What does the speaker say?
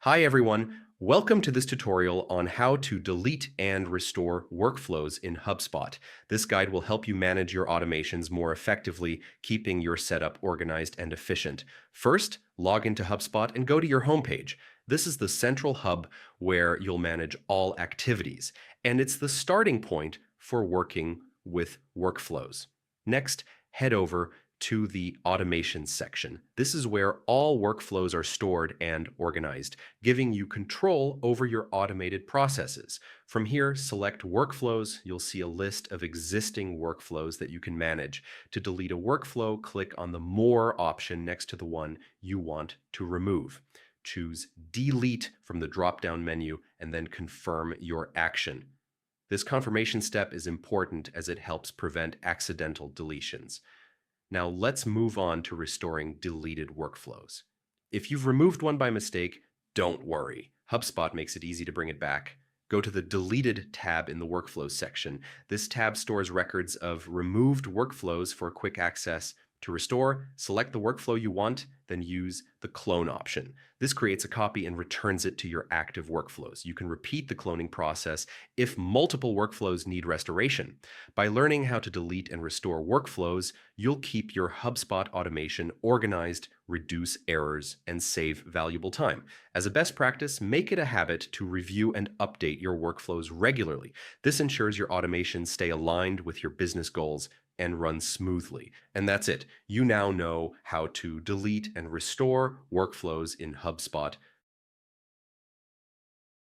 Hi everyone, welcome to this tutorial on how to delete and restore workflows in HubSpot. This guide will help you manage your automations more effectively, keeping your setup organized and efficient. First, log into HubSpot and go to your homepage. This is the central hub where you'll manage all activities, and it's the starting point for working with workflows. Next, head over to the automation section. This is where all workflows are stored and organized, giving you control over your automated processes. From here, select workflows. You'll see a list of existing workflows that you can manage. To delete a workflow, click on the More option next to the one you want to remove. Choose Delete from the drop-down menu and then confirm your action. This confirmation step is important as it helps prevent accidental deletions. Now let's move on to restoring deleted workflows. If you've removed one by mistake, don't worry. HubSpot makes it easy to bring it back. Go to the Deleted tab in the Workflows section. This tab stores records of removed workflows for quick access. To restore, select the workflow you want, then use the clone option. This creates a copy and returns it to your active workflows. You can repeat the cloning process if multiple workflows need restoration. By learning how to delete and restore workflows, you'll keep your HubSpot automation organized, reduce errors, and save valuable time. As a best practice, make it a habit to review and update your workflows regularly. This ensures your automations stay aligned with your business goals and run smoothly. And that's it. You now know how to delete and restore workflows in HubSpot.